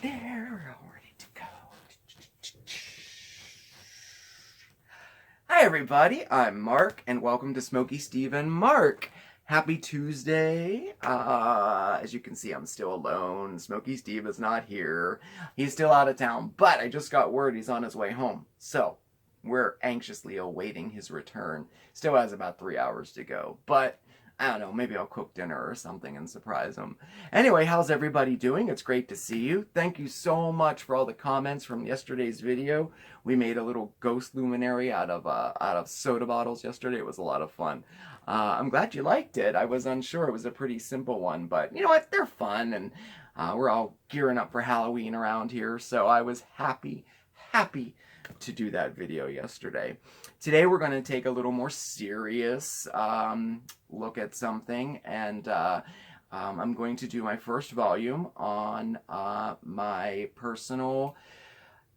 They're all ready to go. Hi everybody, I'm Mark, and welcome to Smokey Steve and Mark. Happy Tuesday. As you can see, I'm still alone. Smokey Steve is not here. He's still out of town, but I just got word he's on his way home. So, we're anxiously awaiting his return. Still has about 3 hours to go, but I don't know, maybe I'll cook dinner or something and surprise him. Anyway, how's everybody doing? It's great to see you. Thank you so much for all the comments from yesterday's video. We made a little ghost luminary out of soda bottles yesterday. It was a lot of fun. I'm glad you liked it. I was unsure. It was a pretty simple one, but you know what? They're fun, and we're all gearing up for Halloween around here, so I was happy to do that video yesterday. Today we're going to take a little more serious look at something, and I'm going to do my first volume on my personal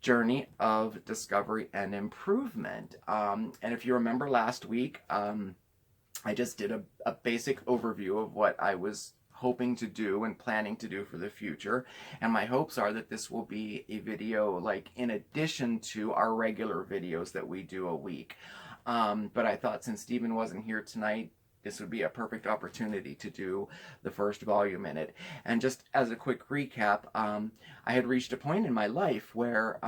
journey of discovery and improvement. And if you remember last week, I just did a basic overview of what I was hoping to do and planning to do for the future, and my hopes are that this will be a video like in addition to our regular videos that we do a week. But I thought since Stephen wasn't here tonight, this would be a perfect opportunity to do the first volume in it. And just as a quick recap, I had reached a point in my life where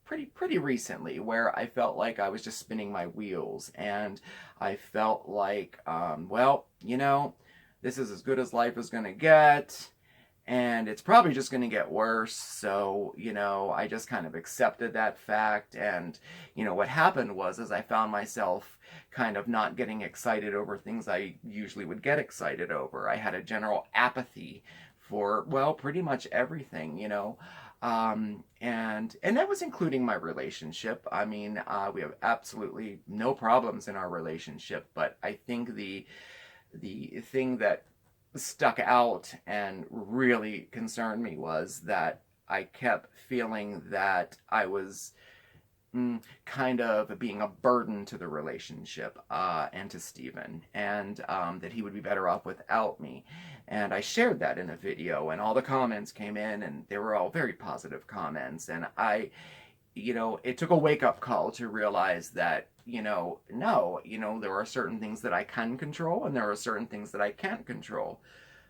pretty recently where I felt like I was just spinning my wheels, and I felt like well, you know, this is as good as life is going to get, and it's probably just going to get worse. So, you know, I just kind of accepted that fact. And, you know, what happened was, as I found myself kind of not getting excited over things I usually would get excited over. I had a general apathy for, well, pretty much everything, you know. And that was including my relationship. I mean, we have absolutely no problems in our relationship, but I think the thing that stuck out and really concerned me was that I kept feeling that I was kind of being a burden to the relationship and to Stephen, and that he would be better off without me. And I shared that in a video, and all the comments came in, and they were all very positive comments. And you know, it took a wake-up call to realize that, you know, no, you know, there are certain things that I can control, and there are certain things that I can't control.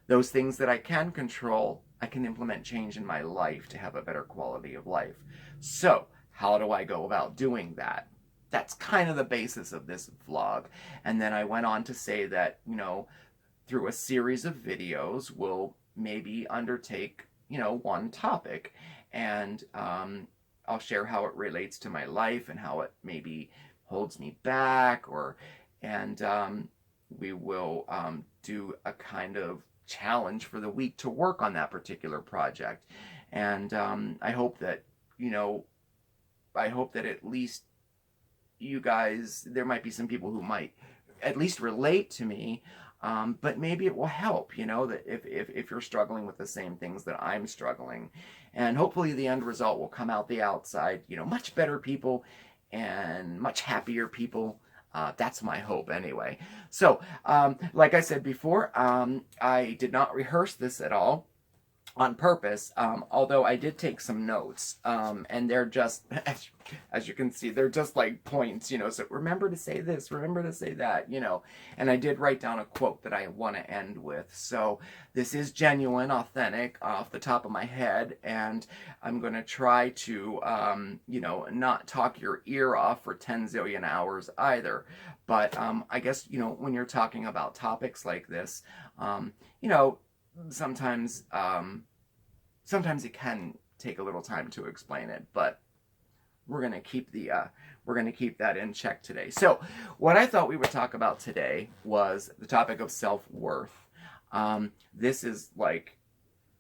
Those things that I can control, I can implement change in my life to have a better quality of life. So, how do I go about doing that? That's kind of the basis of this vlog. And then I went on to say that, you know, through a series of videos, we'll maybe undertake, you know, one topic, and I'll share how it relates to my life and how it maybe holds me back, and we will do a kind of challenge for the week to work on that particular project. And I hope that, you know, I hope that at least you guys, there might be some people who might at least relate to me, but maybe it will help, you know, that if you're struggling with the same things that I'm struggling. And hopefully the end result will come out the outside, you know, much better people and much happier people. That's my hope anyway. So, like I said before, I did not rehearse this at all on purpose, although I did take some notes, and they're just, as you can see, they're just like points, you know, so remember to say this, remember to say that, you know, and I did write down a quote that I want to end with. So this is genuine, authentic, off the top of my head, and I'm going to try to, you know, not talk your ear off for 10 zillion hours either. But I guess, you know, when you're talking about topics like this, you know, sometimes it can take a little time to explain it, but we're gonna keep that in check today. So what I thought we would talk about today was the topic of self-worth. This is like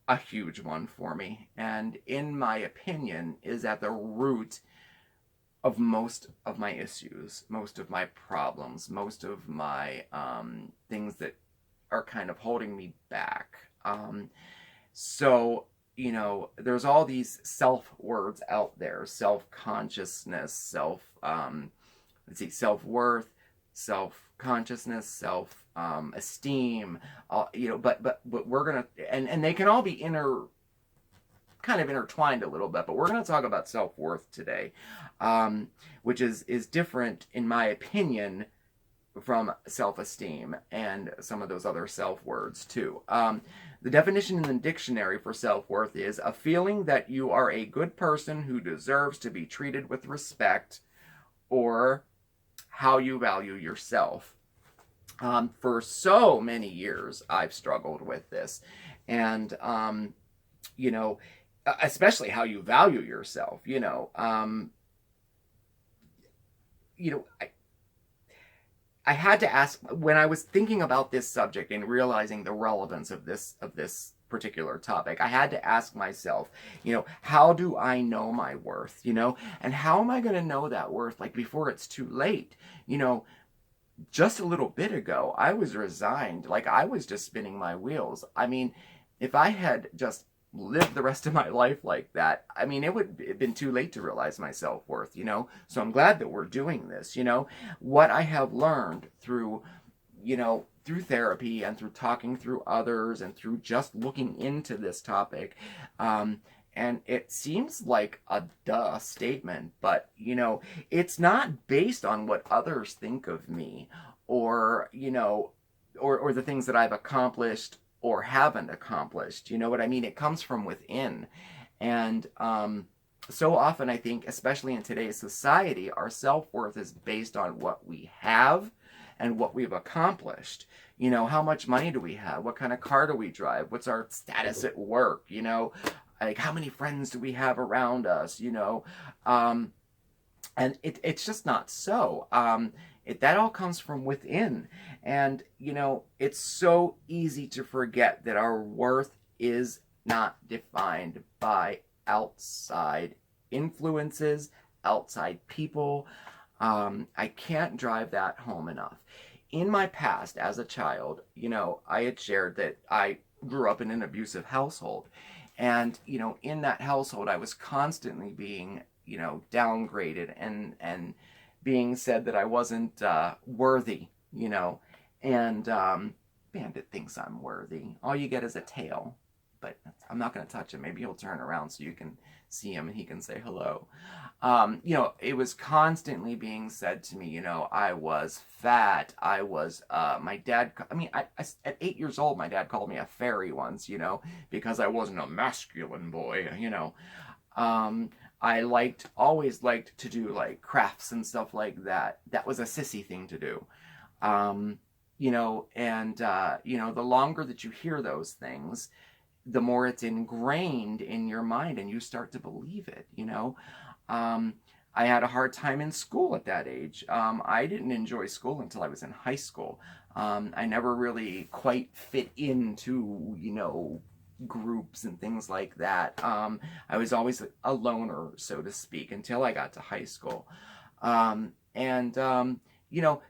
a huge one for me, and in my opinion is at the root of most of my issues, most of my problems, most of my things that are kind of holding me back. So, you know, there's all these self words out there: self-consciousness, self-worth, self-consciousness, self-esteem, you know, but we're gonna, and they can all be kind of intertwined a little bit, but we're going to talk about self-worth today, which is different, in my opinion, from self-esteem and some of those other self-words too. The definition in the dictionary for self-worth is a feeling that you are a good person who deserves to be treated with respect, or how you value yourself. For so many years, I've struggled with this. And, you know, especially how you value yourself, I had to ask, when I was thinking about this subject and realizing the relevance of this particular topic, I had to ask myself, how do I know my worth, and how am I going to know that worth, like, before it's too late? Just a little bit ago, I was resigned, like I was just spinning my wheels. I mean, if I had just live the rest of my life like that, I mean, it would have been too late to realize my self-worth, So I'm glad that we're doing this, What I have learned through, through therapy and through talking through others and through just looking into this topic, and it seems like a duh statement, but, it's not based on what others think of me, or, or the things that I've accomplished or haven't accomplished. You know what I mean? It comes from within. And so often, I think, especially in today's society, our self-worth is based on what we have and what we've accomplished. How much money do we have? What kind of car do we drive? What's our status at work? Like, how many friends do we have around us? And it's just not so. That all comes from within. And, it's so easy to forget that our worth is not defined by outside influences, outside people. I can't drive that home enough. In my past, as a child, I had shared that I grew up in an abusive household. And, in that household, I was constantly being, downgraded and being said that I wasn't worthy, and Bandit thinks I'm worthy. All you get is a tail, but I'm not going to touch him. Maybe he'll turn around so you can see him and he can say hello. It was constantly being said to me, I was fat. I was, my dad, at 8 years old, my dad called me a fairy once, because I wasn't a masculine boy, I always liked to do like crafts and stuff like that. That was a sissy thing to do. The longer that you hear those things, the more it's ingrained in your mind and you start to believe it, I had a hard time in school at that age. I didn't enjoy school until I was in high school. I never really quite fit into, groups and things like that. I was always a loner, so to speak, until I got to high school.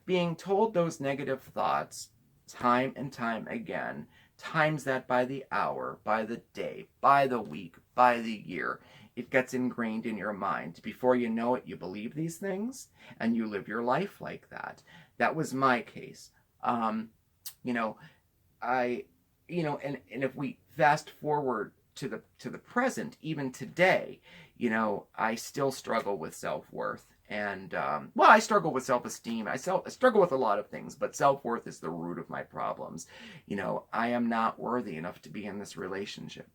Being told those negative thoughts time and time again, times that by the hour, by the day, by the week, by the year, it gets ingrained in your mind. Before you know it, you believe these things and you live your life like that. That was my case. And if we fast forward to the present, even today, I still struggle with self-worth. And, I struggle with self-esteem. I struggle with a lot of things, but self-worth is the root of my problems. I am not worthy enough to be in this relationship.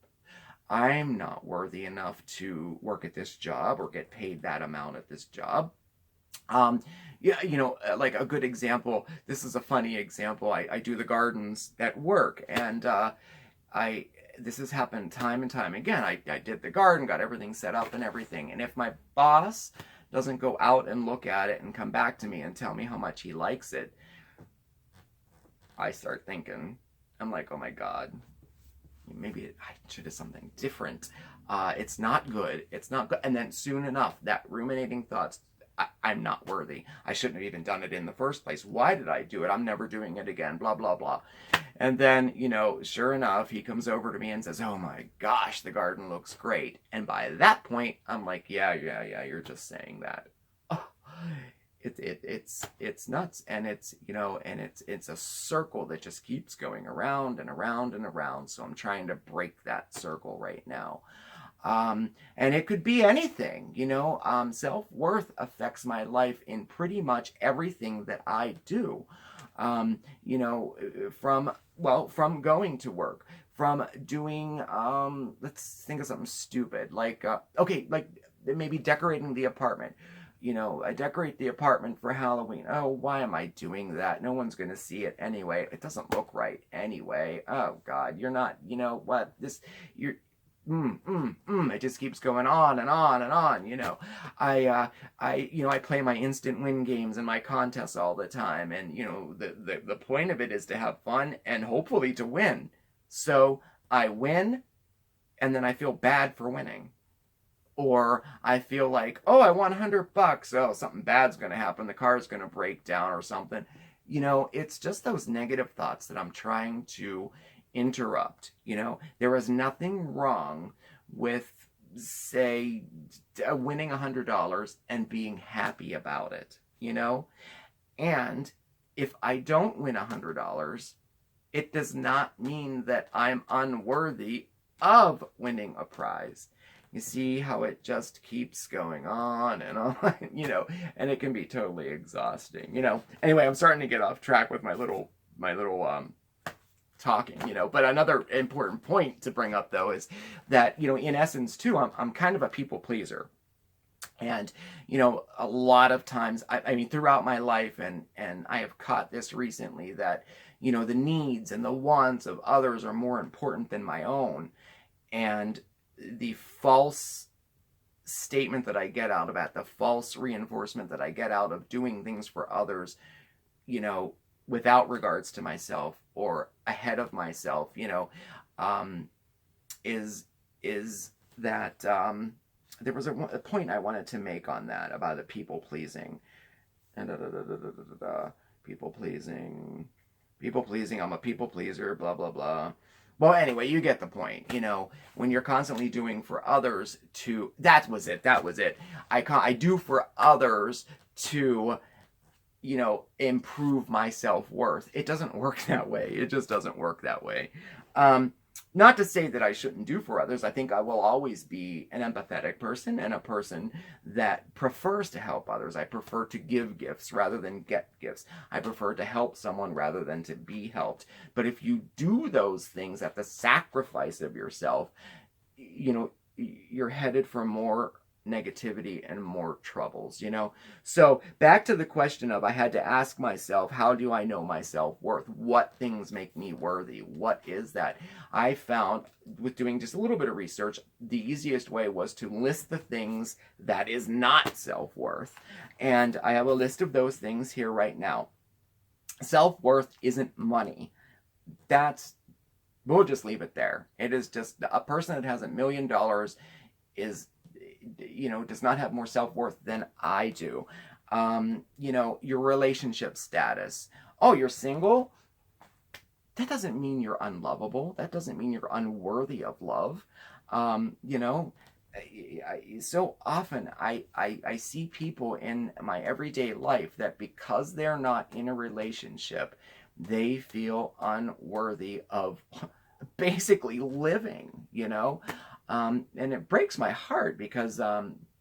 I'm not worthy enough to work at this job or get paid that amount at this job. Like a good example, this is a funny example. I do the gardens at work, and this has happened time and time again. I did the garden, got everything set up and everything. And if my boss doesn't go out and look at it and come back to me and tell me how much he likes it, I start thinking, I'm like, oh my God, maybe I should have something different. It's not good. It's not good. And then soon enough, that ruminating thoughts, I'm not worthy. I shouldn't have even done it in the first place. Why did I do it? I'm never doing it again, blah, blah, blah. And then, sure enough, he comes over to me and says, oh my gosh, the garden looks great. And by that point, I'm like, yeah, you're just saying that. Oh, it's nuts. And it's, it's a circle that just keeps going around and around and around. So I'm trying to break that circle right now. And it could be anything, you know. Self-worth affects my life in pretty much everything that I do. You know, from going to work, from doing, let's think of something stupid, like, okay, like maybe decorating the apartment. You know, I decorate the apartment for Halloween. Oh, why am I doing that? No one's going to see it anyway. It doesn't look right anyway. Oh, God, you're not, you know what, you're, it just keeps going on and on and on, you know. I play my instant win games and my contests all the time. And, you know, the point of it is to have fun and hopefully to win. So I win and then I feel bad for winning. Or I feel like, oh, I won $100. Oh, something bad's going to happen. The car's going to break down or something. You know, it's just those negative thoughts that I'm trying to interrupt. You know, there is nothing wrong with, say, winning $100 and being happy about it, you know? And if I don't win $100, it does not mean that I'm unworthy of winning a prize. You see how it just keeps going on and on, you know, and it can be totally exhausting, you know. Anyway, I'm starting to get off track with my little talking, you know. But another important point to bring up, though, is that, you know, in essence, too, I'm kind of a people pleaser. And, you know, a lot of times, I mean, throughout my life, and I have caught this recently, that, you know, the needs and the wants of others are more important than my own. And the false statement that I get out of that, the false reinforcement that I get out of doing things for others, you know, without regards to myself or ahead of myself, you know, is that there was a point I wanted to make on that about the people pleasing and people pleasing. I'm a people pleaser. Blah blah blah. Well, anyway, you get the point. You know, when you're constantly doing for others to, that was it. I do for others to, you know, improve my self-worth. It doesn't work that way. It just doesn't work that way. Not to say that I shouldn't do for others. I think I will always be an empathetic person and a person that prefers to help others. I prefer to give gifts rather than get gifts. I prefer to help someone rather than to be helped. But if you do those things at the sacrifice of yourself, you know, you're headed for more negativity and more troubles, you know. So back to the question of, I had to ask myself, how do I know my self-worth? What things make me worthy? What is that? I found, with doing just a little bit of research, the easiest way was to list the things that is not self-worth. And I have a list of those things here right now. Self-worth isn't money. We'll just leave it there. It is just, a person that has $1 million is, you know, does not have more self-worth than I do. You know, your relationship status. Oh, you're single? That doesn't mean you're unlovable. That doesn't mean you're unworthy of love. You know, so often I see people in my everyday life that because they're not in a relationship, they feel unworthy of basically living, you know. And it breaks my heart because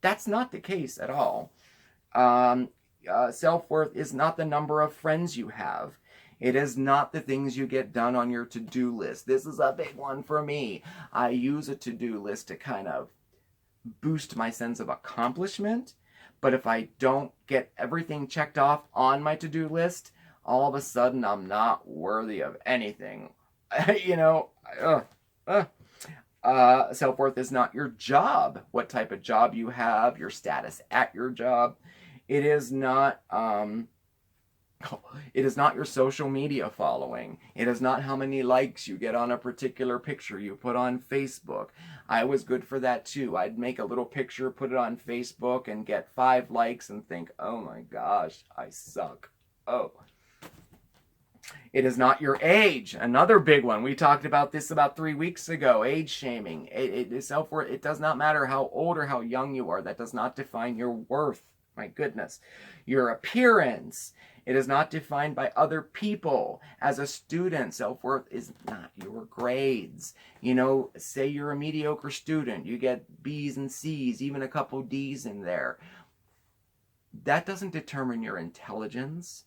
that's not the case at all. Self-worth is not the number of friends you have. It is not the things you get done on your to-do list. This is a big one for me. I use a to-do list to kind of boost my sense of accomplishment. But if I don't get everything checked off on my to-do list, all of a sudden I'm not worthy of anything. You know, self-worth is not your job, what type of job you have, your status at your job. It is not your social media following. It is not how many likes you get on a particular picture you put on Facebook. I was good for that too. I'd make a little picture, put it on Facebook, and get 5 likes and think, oh my gosh, I suck. Oh. It is not your age. Another big one. We talked about this about 3 weeks ago. Age shaming. It is self-worth. It does not matter how old or how young you are. That does not define your worth. My goodness. Your appearance. It is not defined by other people. As a student, self-worth is not your grades. You know, say you're a mediocre student, you get B's and C's, even a couple D's in there. That doesn't determine your intelligence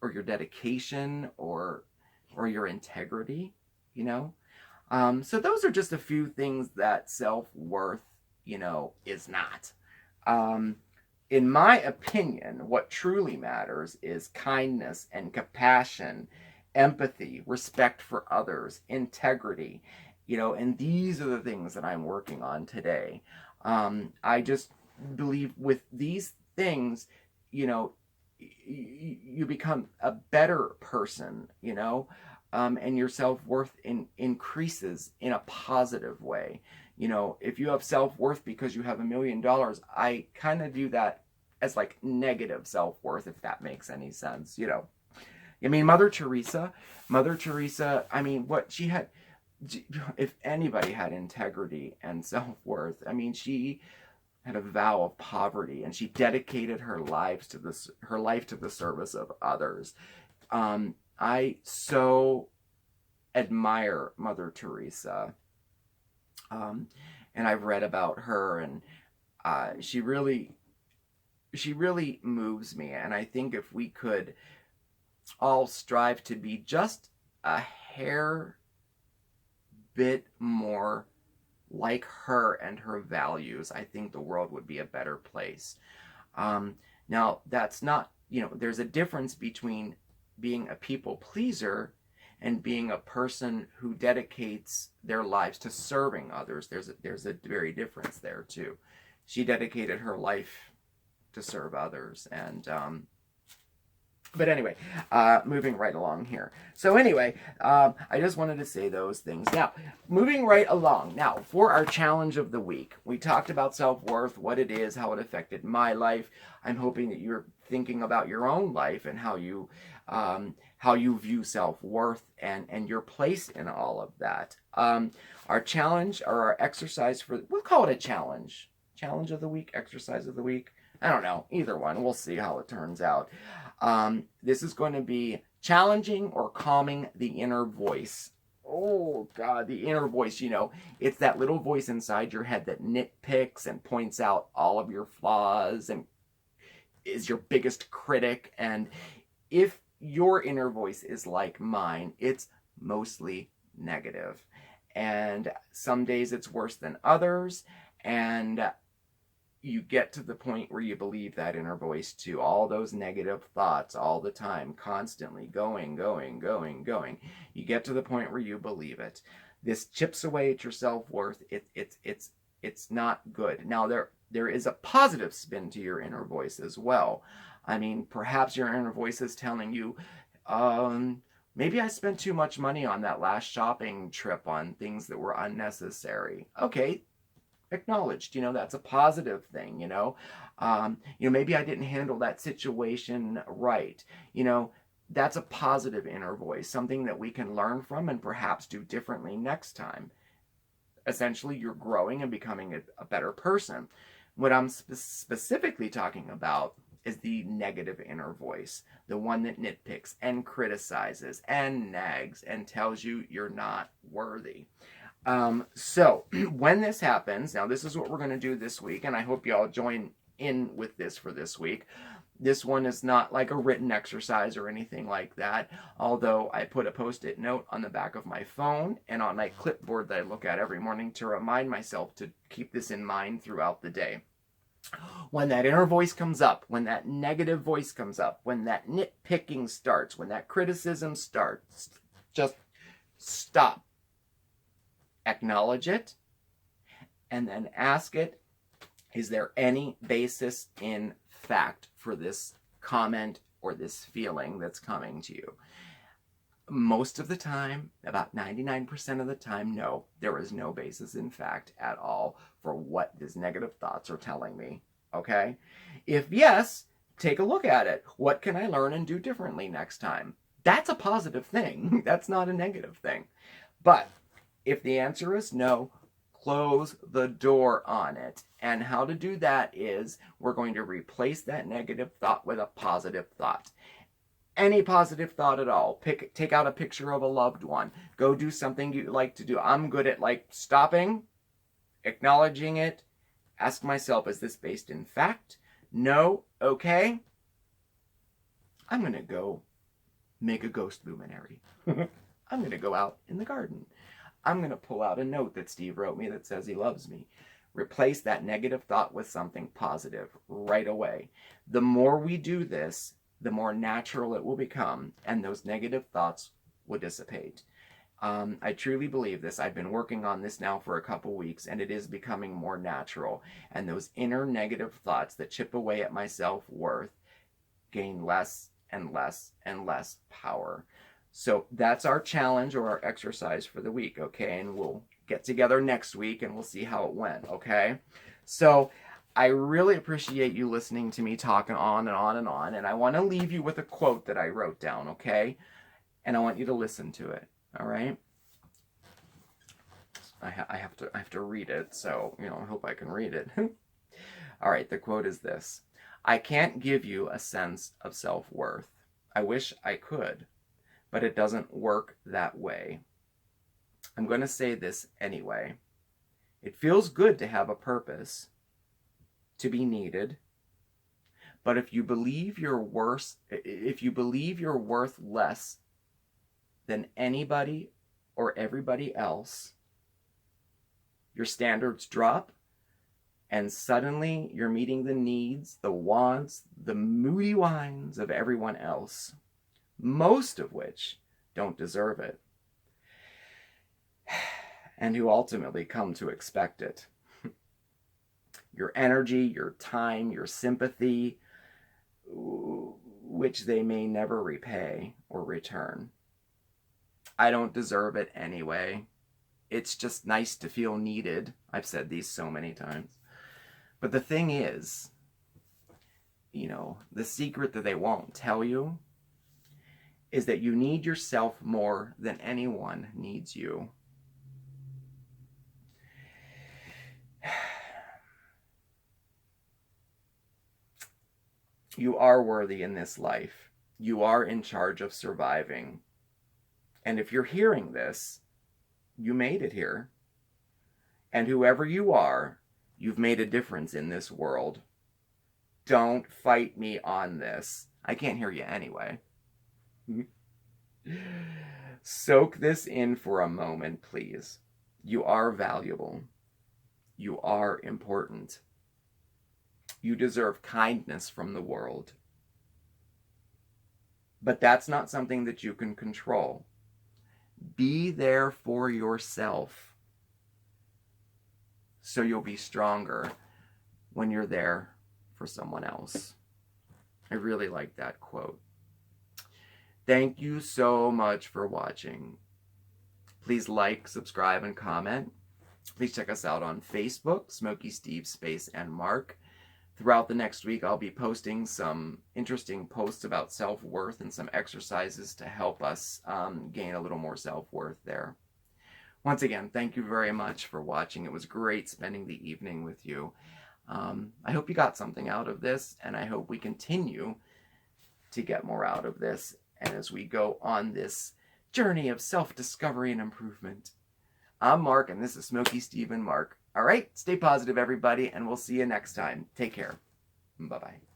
or your dedication or your integrity, you know? So those are just a few things that self-worth, you know, is not. In my opinion, what truly matters is kindness and compassion, empathy, respect for others, integrity, you know, and these are the things that I'm working on today. I just believe with these things, you know, you become a better person, you know, and your self-worth increases in a positive way. You know, if you have self-worth because you have $1 million, I kind of view that as like negative self-worth, if that makes any sense, you know. I mean, Mother Teresa, I mean, what she had, if anybody had integrity and self-worth, I mean, she had a vow of poverty, and she dedicated her life to the service of others. I so admire Mother Teresa, and I've read about her, and she really moves me. And I think if we could all strive to be just a hair bit more like her and her values, I think the world would be a better place. Now, that's not, you know, there's a difference between being a people pleaser and being a person who dedicates their lives to serving others. There's a very difference there too. She dedicated her life to serve others, and but anyway, moving right along here. So anyway, I just wanted to say those things. Now, moving right along. Now, for our challenge of the week, we talked about self-worth, what it is, how it affected my life. I'm hoping that you're thinking about your own life and how you view self-worth and your place in all of that. Our challenge, or our exercise we'll call it a challenge. Challenge of the week, exercise of the week. I don't know, either one. We'll see how it turns out. This is going to be challenging or calming the inner voice. Oh, God, the inner voice, you know, it's that little voice inside your head that nitpicks and points out all of your flaws and is your biggest critic. And if your inner voice is like mine, it's mostly negative. And some days it's worse than others. And you get to the point where you believe that inner voice too. All those negative thoughts all the time, constantly going. You get to the point where you believe it. This chips away at your self-worth. It's not good. Now, there is a positive spin to your inner voice as well. I mean, perhaps your inner voice is telling you, maybe I spent too much money on that last shopping trip on things that were unnecessary. Okay, acknowledged, you know, that's a positive thing, you know. Maybe I didn't handle that situation right. You know, that's a positive inner voice, something that we can learn from and perhaps do differently next time. Essentially, you're growing and becoming a better person. What I'm specifically talking about is the negative inner voice, the one that nitpicks and criticizes and nags and tells you you're not worthy. So when this happens, now this is what we're going to do this week, and I hope you all join in with this for this week. This one is not like a written exercise or anything like that, although I put a post-it note on the back of my phone and on my clipboard that I look at every morning to remind myself to keep this in mind throughout the day. When that inner voice comes up, when that negative voice comes up, when that nitpicking starts, when that criticism starts, just stop. Acknowledge it, and then ask it, is there any basis in fact for this comment or this feeling that's coming to you? Most of the time, about 99% of the time, no, there is no basis in fact at all for what these negative thoughts are telling me, okay? If yes, take a look at it. What can I learn and do differently next time? That's a positive thing. That's not a negative thing. But if the answer is no, Close the door on it. And how to do that is we're going to replace that negative thought with a positive thought. Any positive thought at all. Take out a picture of a loved one. Go do something you like to do. I'm good at like stopping, acknowledging it. Ask myself, is this based in fact? No? Okay. I'm going to go make a ghost luminary. I'm going to go out in the garden. I'm going to pull out a note that Steve wrote me that says he loves me. Replace that negative thought with something positive right away. The more we do this, the more natural it will become, and those negative thoughts will dissipate. I truly believe this. I've been working on this now for a couple weeks, and it is becoming more natural. And those inner negative thoughts that chip away at my self-worth gain less and less and less power. So that's our challenge or our exercise for the week, okay? And we'll get together next week and we'll see how it went, okay? So I really appreciate you listening to me talking on and on and on. And I want to leave you with a quote that I wrote down, okay? And I want you to listen to it, all right? I have to read it, so, I hope I can read it. All right, the quote is this. I can't give you a sense of self-worth. I wish I could, but it doesn't work that way. I'm going to say this anyway. It feels good to have a purpose, to be needed, but if you believe you're worth less than anybody or everybody else, your standards drop, and suddenly you're meeting the needs, the wants, the moody whines of everyone else, most of which don't deserve it, and who ultimately come to expect it. Your energy, your time, your sympathy, which they may never repay or return. I don't deserve it anyway. It's just nice to feel needed. I've said these so many times. But the thing is, the secret that they won't tell you is that you need yourself more than anyone needs you. You are worthy in this life. You are in charge of surviving. And if you're hearing this, you made it here. And whoever you are, you've made a difference in this world. Don't fight me on this. I can't hear you anyway. Soak this in for a moment, please. You are valuable. You are important. You deserve kindness from the world. But that's not something that you can control. Be there for yourself, so you'll be stronger when you're there for someone else. I really like that quote. Thank you so much for watching. Please like, subscribe, and comment. Please check us out on Facebook, SmokeySteveAndMarc. Throughout the next week, I'll be posting some interesting posts about self-worth and some exercises to help us gain a little more self-worth there. Once again, thank you very much for watching. It was great spending the evening with you. I hope you got something out of this, and I hope we continue to get more out of this, and as we go on this journey of self-discovery and improvement. I'm Mark, and this is SmokeySteveAndMarc. All right, stay positive, everybody, and we'll see you next time. Take care. Bye-bye.